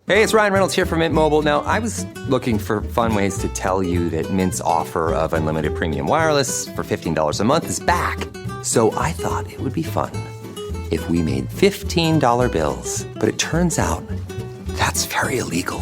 Hey, it's Ryan Reynolds here from Mint Mobile. Now, I was looking for fun ways to tell you that Mint's offer of unlimited premium wireless for $15 a month is back. So I thought it would be fun if we made $15 bills. But it turns out that's very illegal.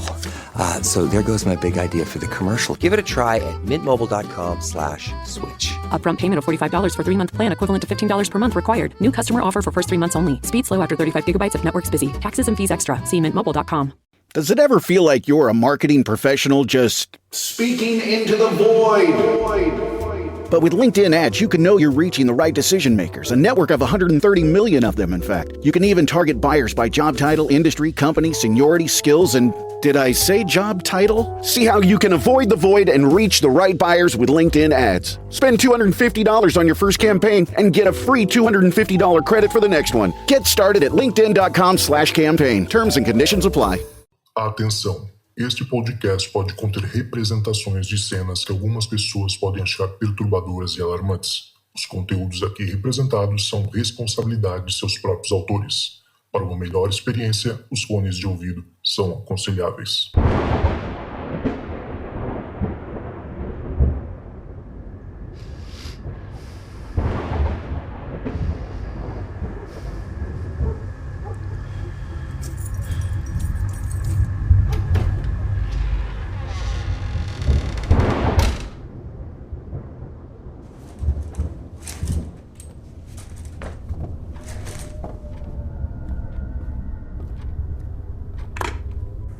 So there goes my big idea for the commercial. Give it a try at mintmobile.com/switch. Upfront payment of $45 for 3-month plan, equivalent to $15 per month required. New customer offer for first 3 months only. Speed slow after 35 gigabytes if network's busy. Taxes and fees extra. See mintmobile.com. Does it ever feel like you're a marketing professional just speaking into the void? But with LinkedIn ads, you can know you're reaching the right decision makers, a network of 130 million of them, in fact. You can even target buyers by job title, industry, company, seniority, skills, and did I say job title? See how you can avoid the void and reach the right buyers with LinkedIn ads. Spend $250 on your first campaign and get a free $250 credit for the next one. Get started at linkedin.com/campaign. Terms and conditions apply. Atenção! Este podcast pode conter representações de cenas que algumas pessoas podem achar perturbadoras e alarmantes. Os conteúdos aqui representados são responsabilidade de seus próprios autores. Para uma melhor experiência, os fones de ouvido são aconselháveis.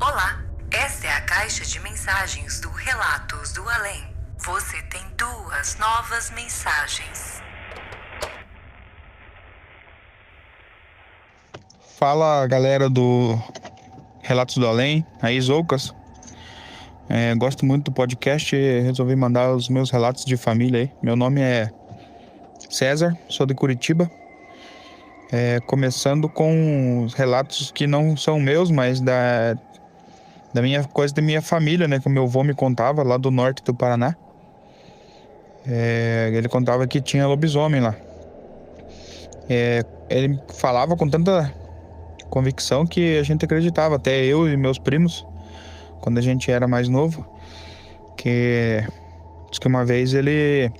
Olá, esta é a caixa de mensagens do Relatos do Além. Você tem 2 novas mensagens. Fala, galera do Relatos do Além, aí Zoucas. Gosto muito do podcast e resolvi mandar os meus relatos de família aí. Meu nome é César, sou de Curitiba. Começando com os relatos que não são meus, mas da minha família, né? Que o meu avô me contava, lá do norte do Paraná. Ele contava que tinha lobisomem lá. Ele falava com tanta convicção que a gente acreditava, até eu e meus primos, quando a gente era mais novo, que diz que uma vez ele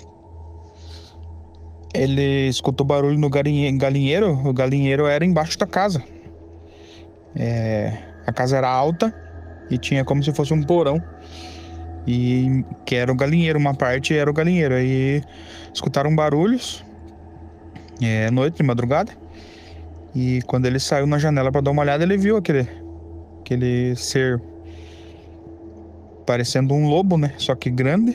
escutou barulho no galinheiro. O galinheiro era embaixo da casa. A casa era alta e tinha como se fosse um porão, e que era o galinheiro, uma parte era o galinheiro. Aí escutaram barulhos noite, de madrugada, e quando ele saiu na janela para dar uma olhada, ele viu aquele ser parecendo um lobo, né, só que grande,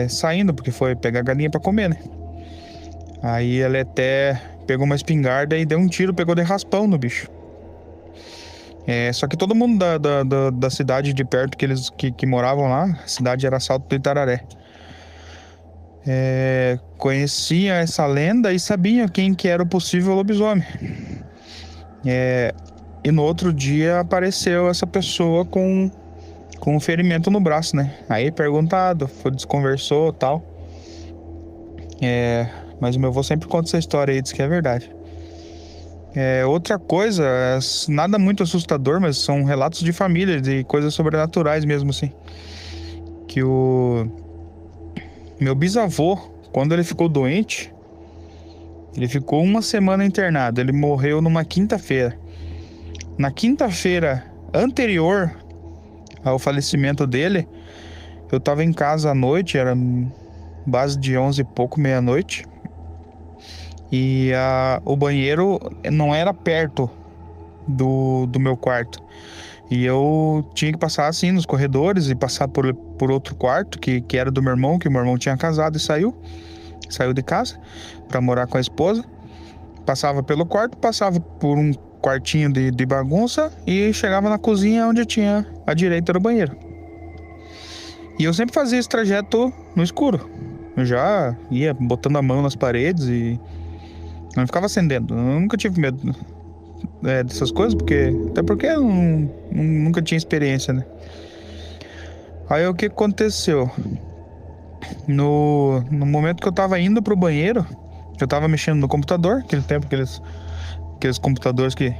saindo, porque foi pegar a galinha para comer, né. Aí ele até pegou uma espingarda e deu um tiro, pegou de raspão no bicho. Só que todo mundo da cidade de perto que moravam lá, a cidade era Salto do Itararé, conhecia essa lenda e sabia quem que era o possível lobisomem. E no outro dia apareceu essa pessoa com um ferimento no braço, né? Aí perguntado, desconversou e tal. Mas o meu avô sempre conta essa história aí, diz que é verdade. Outra coisa, nada muito assustador, mas são relatos de família, de coisas sobrenaturais mesmo, assim. Que o meu bisavô, quando ele ficou doente, ele ficou 1 semana internado. Ele morreu numa quinta-feira. Na quinta-feira anterior ao falecimento dele, eu tava em casa à noite, era base de 11 e pouco, meia-noite. E o banheiro não era perto do meu quarto. E eu tinha que passar assim nos corredores e passar por outro quarto que era do meu irmão, que o meu irmão tinha casado e saiu de casa para morar com a esposa. Passava pelo quarto, passava por um quartinho de bagunça e chegava na cozinha, onde tinha à direita do banheiro. E eu sempre fazia esse trajeto no escuro. Eu já ia botando a mão nas paredes e não ficava acendendo. Eu nunca tive medo dessas coisas, até porque eu nunca tinha experiência, né? Aí o que aconteceu? No momento que eu tava indo pro banheiro, eu tava mexendo no computador, aquele tempo, aqueles computadores que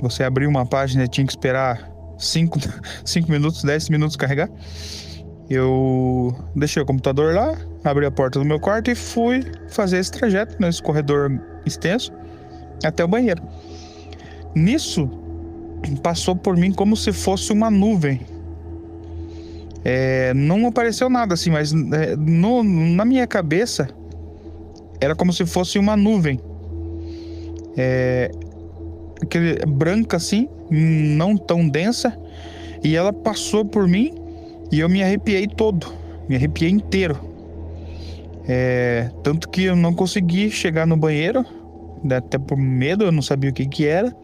você abria uma página e tinha que esperar 5 minutos, 10 minutos carregar. Eu deixei o computador lá, abri a porta do meu quarto e fui fazer esse trajeto nesse corredor extenso até o banheiro. Nisso, passou por mim como se fosse uma nuvem. Não apareceu nada assim, mas na minha cabeça era como se fosse uma nuvem. Branca assim, não tão densa, e ela passou por mim e eu me arrepiei todo, me arrepiei inteiro. Tanto que eu não consegui chegar no banheiro, até por medo, eu não sabia o que era.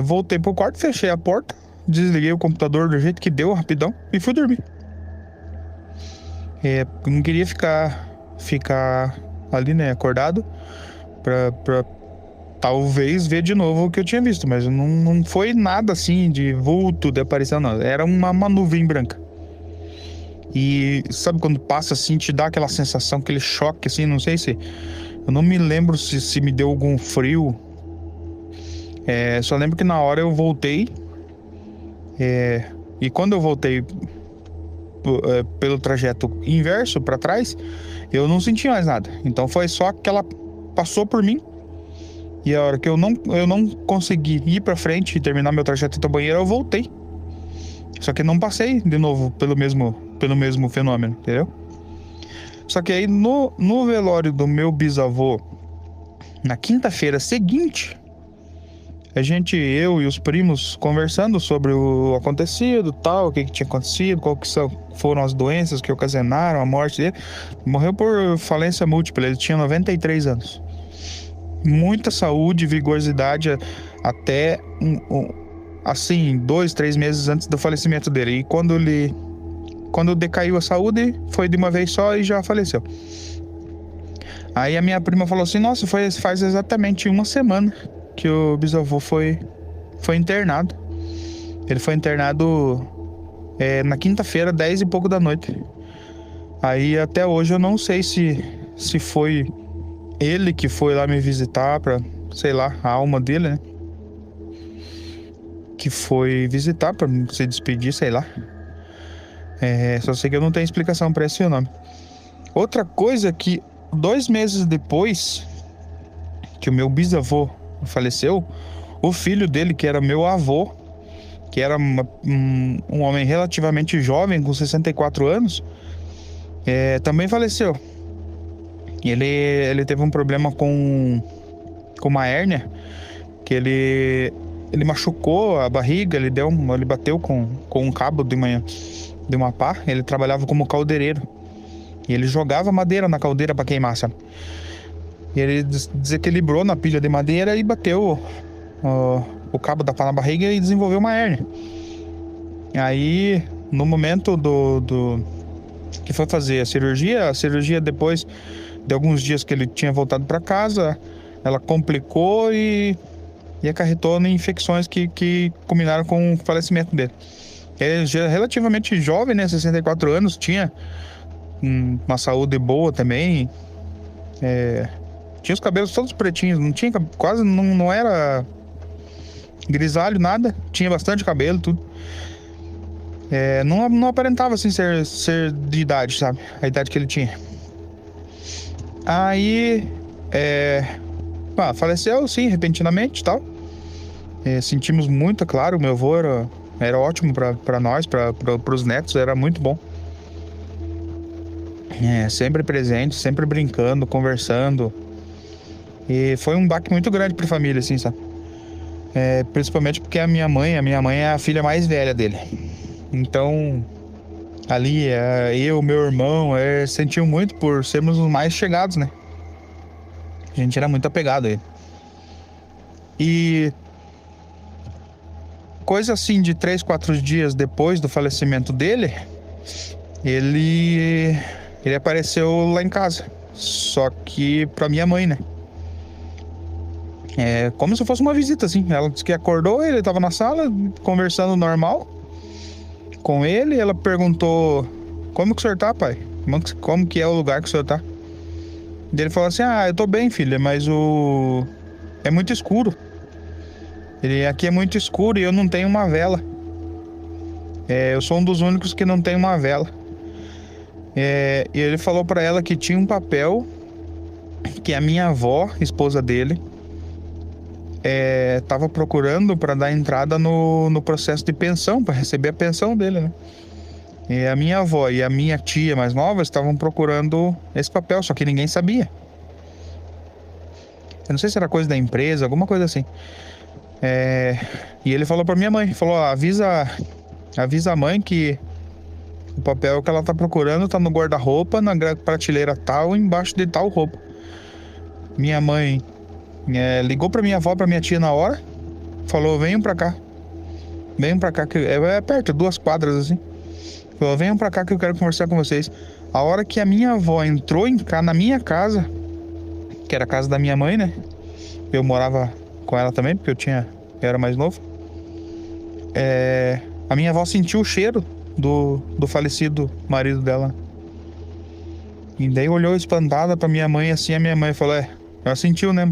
Voltei pro quarto, fechei a porta, desliguei o computador do jeito que deu, rapidão, e fui dormir. Não queria ficar ali, né, acordado pra talvez ver de novo o que eu tinha visto, mas não foi nada assim de vulto, de aparição, não. Era uma nuvem branca. E sabe quando passa assim, te dá aquela sensação, aquele choque assim, não sei se... Eu não me lembro se me deu algum frio. Só lembro que na hora eu voltei. E quando eu voltei pelo trajeto inverso para trás, eu não senti mais nada. Então foi só que ela passou por mim. E a hora que eu não consegui ir pra frente e terminar meu trajeto até o banheiro, eu voltei. Só que não passei de novo pelo mesmo fenômeno, entendeu? Só que aí no velório do meu bisavô, na quinta-feira seguinte, eu e os primos conversando sobre o acontecido, tal, o que tinha acontecido, foram as doenças que ocasionaram a morte dele. Morreu por falência múltipla, ele tinha 93 anos. Muita saúde, vigorosidade até assim, 2, 3 meses antes do falecimento dele. E quando decaiu a saúde, foi de uma vez só e já faleceu. Aí a minha prima falou assim: nossa, faz exatamente uma semana que o bisavô foi internado. Ele foi internado na quinta-feira, 10 e pouco da noite. Aí até hoje eu não sei se foi ele que foi lá me visitar pra, sei lá, a alma dele, né? Que foi visitar pra se despedir, sei lá. Só sei que eu não tenho explicação pra esse nome. Outra coisa que 2 meses depois que o meu bisavô faleceu, o filho dele, que era meu avô, que era um homem relativamente jovem, com 64 anos, também faleceu. Ele teve um problema com uma hérnia, que ele machucou a barriga, ele bateu com um cabo de uma pá. Ele trabalhava como caldeireiro e ele jogava madeira na caldeira para queimar, sabe? E ele desequilibrou na pilha de madeira e bateu o cabo da pá na barriga e desenvolveu uma hérnia. Aí, no momento que foi fazer a cirurgia depois de alguns dias que ele tinha voltado para casa, ela complicou e acarretou em infecções que culminaram com o falecimento dele. Ele já é relativamente jovem, né? 64 anos, tinha uma saúde boa também. Tinha os cabelos todos pretinhos, não tinha quase, não era grisalho, nada. Tinha bastante cabelo, tudo. Não aparentava assim ser de idade, sabe? A idade que ele tinha. Aí faleceu, sim, repentinamente e tal. Sentimos muito, claro. O meu avô era ótimo pra nós, pros netos, era muito bom. Sempre presente, sempre brincando, conversando. E foi um baque muito grande pra família, assim, sabe? Principalmente porque a minha mãe é a filha mais velha dele. Então, ali, eu, meu irmão, sentiu muito por sermos os mais chegados, né? A gente era muito apegado a ele. E coisa assim de 3, 4 dias depois do falecimento dele, ele apareceu lá em casa. Só que pra minha mãe, né? Como se fosse uma visita, assim. Ela disse que acordou, ele tava na sala, conversando normal com ele. Ela perguntou: como que o senhor tá, pai? Como que é o lugar que o senhor tá? E ele falou assim: eu tô bem, filha, mas é muito escuro. Aqui é muito escuro e eu não tenho uma vela. Eu sou um dos únicos que não tem uma vela. E ele falou pra ela que tinha um papel que a minha avó, esposa dele, tava procurando para dar entrada no processo de pensão, para receber a pensão dele, né? E a minha avó e a minha tia mais nova estavam procurando esse papel, só que ninguém sabia. Eu não sei se era coisa da empresa, alguma coisa assim. E ele falou pra minha mãe, falou, avisa a mãe que o papel que ela tá procurando tá no guarda-roupa, na prateleira tal, embaixo de tal roupa. Minha mãe ligou pra minha avó, pra minha tia na hora, falou, venham pra cá, que é perto, 2 quadras assim. Falou, venham pra cá que eu quero conversar com vocês. A hora que a minha avó entrou na minha casa, que era a casa da minha mãe, né? Eu morava com ela também, porque eu era mais novo. A minha avó sentiu o cheiro do falecido marido dela. E daí olhou espantada pra minha mãe assim, a minha mãe falou, ela sentiu, né?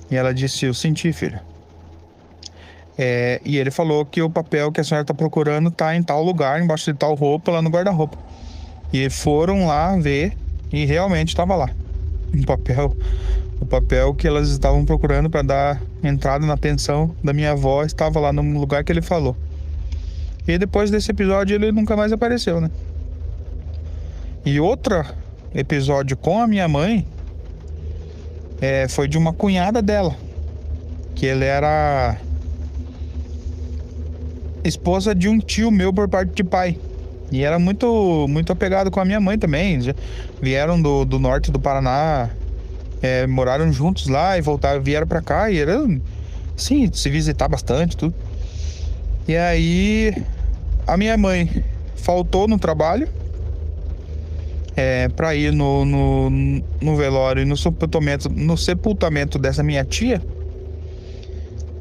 E ela disse, eu senti, filho. E ele falou que o papel que a senhora tá procurando tá em tal lugar, embaixo de tal roupa, lá no guarda-roupa. E foram lá ver e realmente estava lá. O papel que elas estavam procurando para dar entrada na pensão da minha avó estava lá no lugar que ele falou. E depois desse episódio ele nunca mais apareceu, né? E outro episódio com a minha mãe foi de uma cunhada dela, que ele era esposa de um tio meu por parte de pai. E era muito, muito apegado com a minha mãe também. Já vieram do norte do Paraná, moraram juntos lá e voltaram, vieram pra cá e era, sim, se visitar bastante, tudo. E aí a minha mãe faltou no trabalho pra ir no velório e no sepultamento dessa minha tia.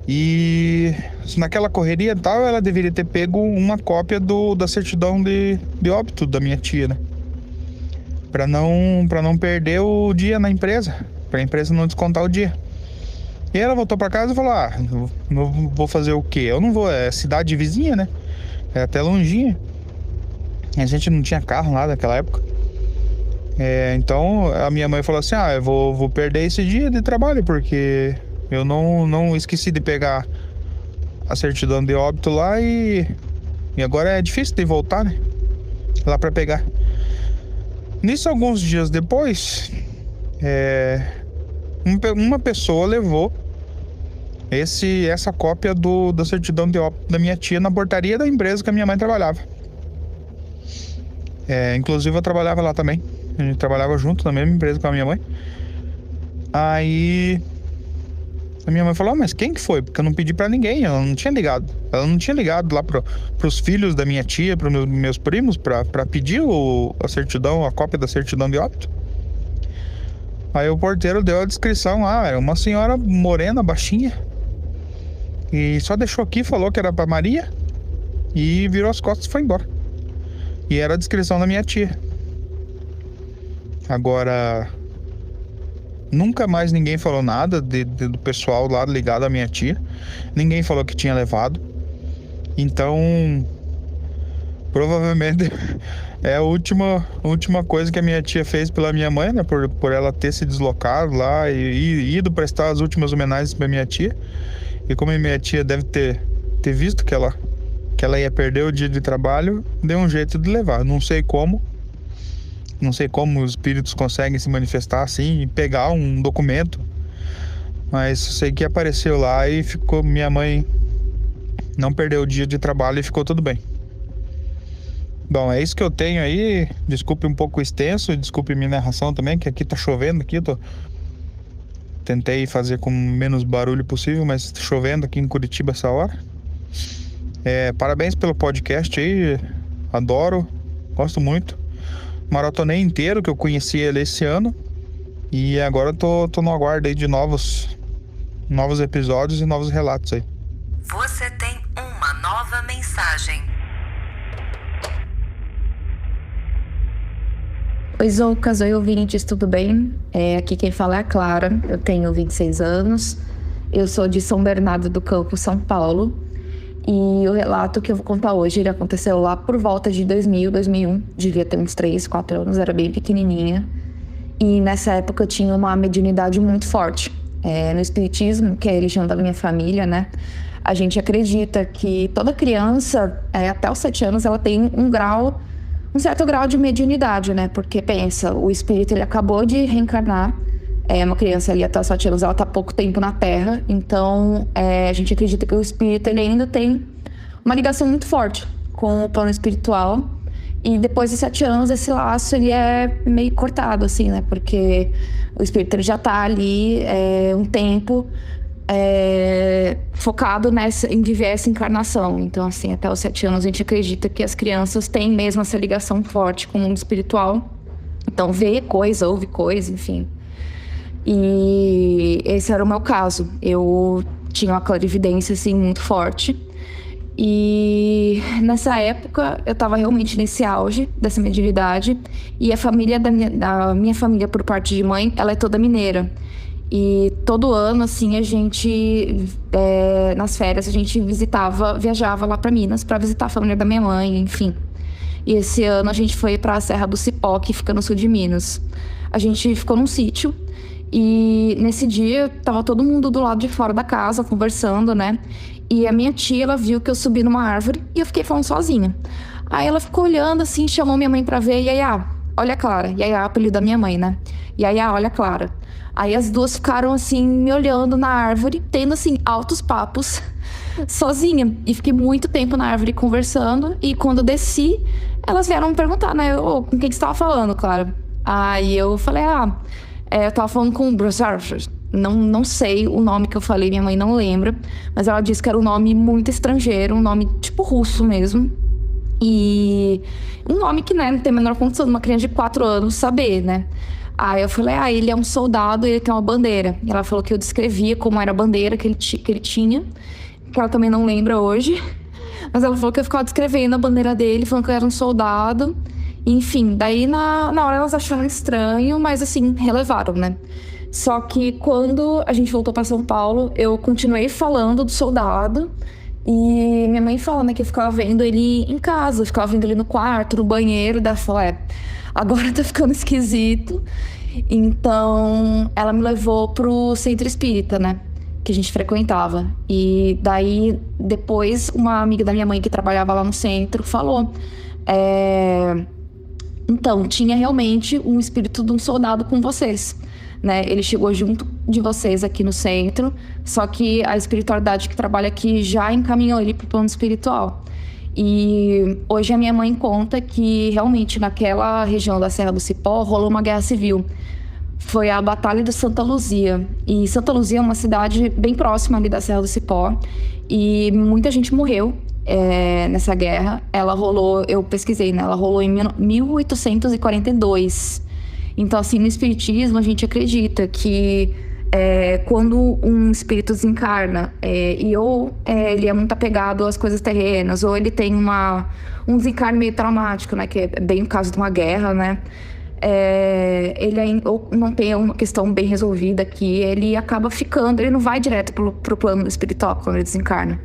E naquela correria e tal, ela deveria ter pego uma cópia da certidão de óbito da minha tia, né? Pra não perder o dia na empresa, pra empresa não descontar o dia. E ela voltou pra casa e falou, não vou fazer o quê? Eu não vou, é cidade vizinha, né? É até longinha. A gente não tinha carro lá naquela época. Então a minha mãe falou assim, eu vou perder esse dia de trabalho, porque eu não esqueci de pegar a certidão de óbito lá e agora é difícil de voltar, né? Lá pra pegar. Nisso, alguns dias depois, uma pessoa levou essa cópia da certidão de óbito da minha tia na portaria da empresa que a minha mãe trabalhava. Inclusive eu trabalhava lá também. A gente trabalhava junto na mesma empresa com a minha mãe. Aí a minha mãe falou, mas quem que foi? Porque eu não pedi pra ninguém, ela não tinha ligado. Ela não tinha ligado lá pros filhos da minha tia, pros meus primos, pra pedir a certidão, a cópia da certidão de óbito. Aí o porteiro deu a descrição, era uma senhora morena, baixinha. E só deixou aqui, falou que era pra Maria. E virou as costas e foi embora. E era a descrição da minha tia. Agora, nunca mais ninguém falou nada do pessoal lá ligado à minha tia. Ninguém falou que tinha levado. Então, provavelmente é a última coisa que a minha tia fez pela minha mãe, né? Por ela ter se deslocado lá e ido prestar as últimas homenagens pra minha tia. E como a minha tia deve ter visto que ela ia perder o dia de trabalho, deu um jeito de levar. Não sei como os espíritos conseguem se manifestar assim e pegar um documento, mas sei que apareceu lá e ficou, minha mãe não perdeu o dia de trabalho e ficou tudo bem. Bom, é isso que eu tenho aí. Desculpe um pouco extenso, desculpe minha narração também, que aqui tá chovendo aqui, tentei fazer com o menos barulho possível, mas tá chovendo aqui em Curitiba essa hora. Parabéns pelo podcast aí, adoro, gosto muito. Maratonei inteiro, que eu conheci ele esse ano. E agora tô no aguardo aí de novos episódios e novos relatos aí. Você tem uma nova mensagem. Oi, Zoucas, oi, ouvintes, tudo bem? Aqui quem fala é a Clara, eu tenho 26 anos, Eu sou de São Bernardo do Campo, São Paulo. E o relato que eu vou contar hoje, ele aconteceu lá por volta de 2000, 2001. Devia ter uns 3, 4 anos, era bem pequenininha. E nessa época eu tinha uma mediunidade muito forte. No espiritismo, que é a religião da minha família, né? A gente acredita que toda criança, até os 7 anos, ela tem um certo grau de mediunidade, né? Porque pensa, o espírito ele acabou de reencarnar. Uma criança ali até os 7 anos, ela tá há pouco tempo na Terra. Então, a gente acredita que o espírito ele ainda tem uma ligação muito forte com o plano espiritual. E depois de 7 anos, esse laço ele é meio cortado, assim, né? Porque o espírito ele já tá ali um tempo focado em viver essa encarnação. Então, assim, até os 7 anos a gente acredita que as crianças têm mesmo essa ligação forte com o mundo espiritual. Então, vê coisa, ouve coisa, enfim. E esse era o meu caso. Eu tinha uma clarividência, assim, muito forte. E nessa época, eu tava realmente nesse auge dessa mediunidade. E a família da minha família, por parte de mãe, ela é toda mineira. E todo ano, assim, a gente, nas férias, a gente viajava lá pra Minas pra visitar a família da minha mãe, enfim. E esse ano a gente foi pra Serra do Cipó, que fica no sul de Minas. A gente ficou num sítio. E nesse dia, tava todo mundo do lado de fora da casa, conversando, né? E a minha tia, ela viu que eu subi numa árvore e eu fiquei falando sozinha. Aí ela ficou olhando assim, chamou minha mãe pra ver. Yaya, olha a Clara. Yaya é o apelido da minha mãe, né? Yaya, olha a Clara. Aí as duas ficaram assim, me olhando na árvore, tendo assim, altos papos, sozinha. E fiquei muito tempo na árvore conversando. E quando eu desci, elas vieram me perguntar, né? Com quem que você tava falando, Clara? Aí eu falei, eu tava falando com o Brasar. Não sei o nome que eu falei, minha mãe não lembra. Mas ela disse que era um nome muito estrangeiro, um nome tipo russo mesmo. E um nome que, né, não tem a menor condição de uma criança de 4 anos saber, né? Aí eu falei, ele é um soldado e ele tem uma bandeira. E ela falou que eu descrevia como era a bandeira que ele tinha, que ela também não lembra hoje. Mas ela falou que eu ficava descrevendo a bandeira dele, falando que eu era um soldado. Enfim, daí na hora elas acharam estranho, mas assim, relevaram, né? Só que quando a gente voltou pra São Paulo, eu continuei falando do soldado. E minha mãe fala, né, que eu ficava vendo ele em casa, eu ficava vendo ele no quarto, no banheiro. Daí ela falou, agora tá ficando esquisito. Então, ela me levou pro centro espírita, né, que a gente frequentava. E daí, depois, uma amiga da minha mãe que trabalhava lá no centro falou... Então, tinha realmente um espírito de um soldado com vocês, né? Ele chegou junto de vocês aqui no centro, só que a espiritualidade que trabalha aqui já encaminhou ele pro plano espiritual. E hoje a minha mãe conta que realmente naquela região da Serra do Cipó rolou uma guerra civil. Foi a Batalha de Santa Luzia. E Santa Luzia é uma cidade bem próxima ali da Serra do Cipó. E muita gente morreu nessa guerra. Ela rolou, eu pesquisei, né? Ela rolou em 1842. Então, assim, no espiritismo a gente acredita que quando um espírito desencarna ele é muito apegado às coisas terrenas, ou ele tem um desencarne meio traumático, né? Que é bem o caso de uma guerra, né? Ele ou não tem uma questão bem resolvida aqui, ele acaba ficando, ele não vai direto pro plano espiritual quando ele desencarna.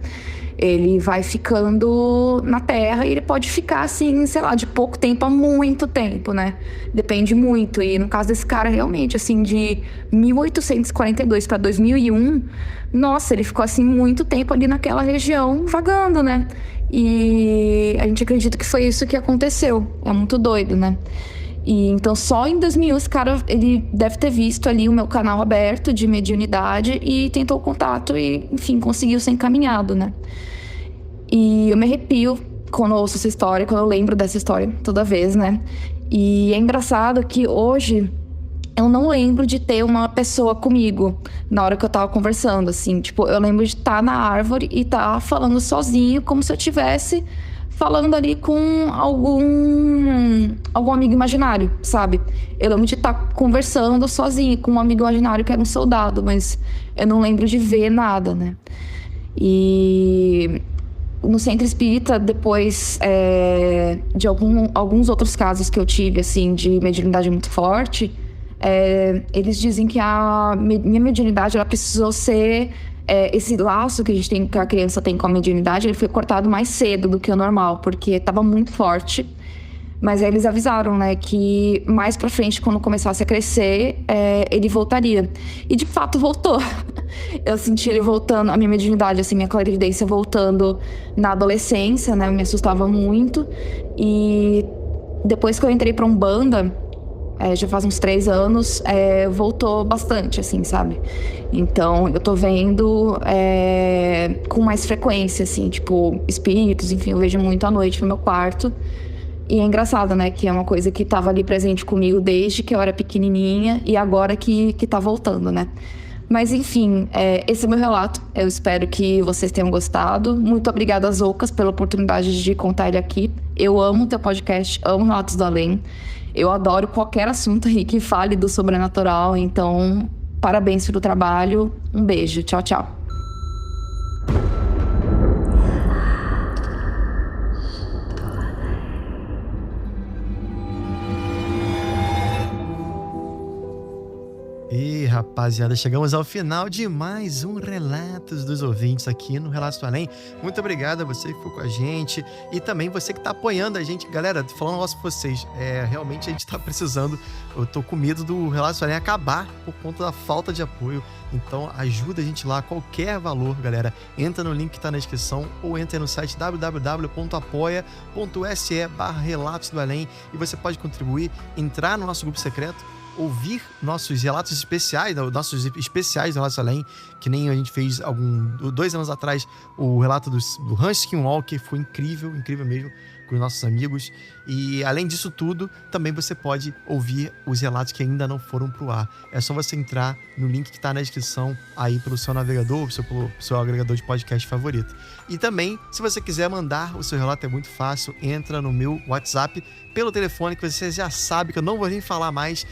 Ele vai ficando na Terra e ele pode ficar assim, sei lá, de pouco tempo a muito tempo, né? Depende muito. E no caso desse cara, realmente, assim, de 1842 para 2001, nossa, ele ficou assim muito tempo ali naquela região vagando, né? E a gente acredita que foi isso que aconteceu. É muito doido, né? E então só em 2001 esse cara, ele deve ter visto ali o meu canal aberto de mediunidade e tentou o contato e, enfim, conseguiu ser encaminhado, né? E eu me arrepio quando eu ouço essa história, quando eu lembro dessa história toda vez, né? E é engraçado que hoje eu não lembro de ter uma pessoa comigo na hora que eu tava conversando, assim. Tipo, eu lembro de estar na árvore e estar falando sozinho, como se eu tivesse falando ali com algum amigo imaginário, sabe? Eu lembro de estar conversando sozinho com um amigo imaginário que era um soldado, mas eu não lembro de ver nada, né? E no centro espírita, depois de alguns outros casos que eu tive, assim, de mediunidade muito forte, eles dizem que a minha mediunidade ela precisou ser esse laço que que a criança tem com a mediunidade, ele foi cortado mais cedo do que o normal, porque estava muito forte. Mas aí eles avisaram, né, que mais pra frente, quando começasse a crescer, ele voltaria. E de fato voltou. Eu senti ele voltando, a minha mediunidade, assim, minha clarividência voltando na adolescência, né, me assustava muito. E depois que eu entrei pra Umbanda, já faz uns 3 anos, voltou bastante, assim, sabe? Então, eu tô vendo com mais frequência, assim, tipo, espíritos, enfim, eu vejo muito à noite no meu quarto. E é engraçado, né, que é uma coisa que tava ali presente comigo desde que eu era pequenininha e agora que tá voltando, né? Mas, enfim, esse é o meu relato. Eu espero que vocês tenham gostado. Muito obrigada, Zoucas, pela oportunidade de contar ele aqui. Eu amo teu podcast, amo Relatos do Além. Eu adoro qualquer assunto aí que fale do sobrenatural. Então, parabéns pelo trabalho. Um beijo. Tchau, tchau. E rapaziada, chegamos ao final de mais um Relatos dos Ouvintes aqui no Relatos do Além. Muito obrigado a você que ficou com a gente e também você que tá apoiando a gente. Galera, falando um negócio pra vocês, realmente a gente tá precisando, eu tô com medo do Relatos do Além acabar por conta da falta de apoio. Então ajuda a gente lá, qualquer valor, galera. Entra no link que tá na descrição ou entra no site www.apoia.se/Relatos do Além e você pode contribuir, entrar no nosso grupo secreto, ouvir nossos relatos especiais, nossos especiais do Relatos do Além, que nem a gente fez 2 anos atrás, o relato do Hans Skinwalker, foi incrível, incrível mesmo, com os nossos amigos. E além disso tudo, também você pode ouvir os relatos que ainda não foram pro ar. É só você entrar no link que tá na descrição aí pelo seu navegador, pelo seu agregador de podcast favorito. E também, se você quiser mandar o seu relato, é muito fácil, entra no meu WhatsApp pelo telefone, que você já sabe que eu não vou nem falar mais,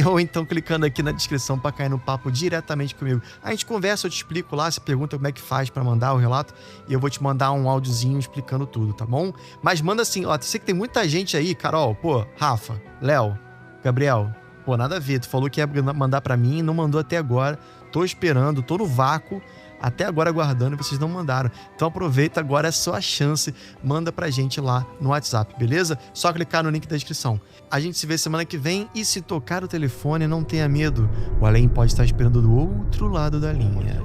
ou então clicando aqui na descrição para cair no papo diretamente comigo. A gente conversa, eu te explico lá, você pergunta como é que faz para mandar o relato e eu vou te mandar um áudiozinho explicando tudo, tá bom? Mas manda assim, ó, sei que tem muita gente aí, Carol, pô, Rafa, Léo, Gabriel, pô, nada a ver, tu falou que ia mandar para mim e não mandou até agora, tô esperando, tô no vácuo, até agora aguardando e vocês não mandaram. Então aproveita agora, é só a chance, manda pra gente lá no WhatsApp, beleza? Só clicar no link da descrição. A gente se vê semana que vem e se tocar o telefone, não tenha medo. O Além pode estar esperando do outro lado da linha.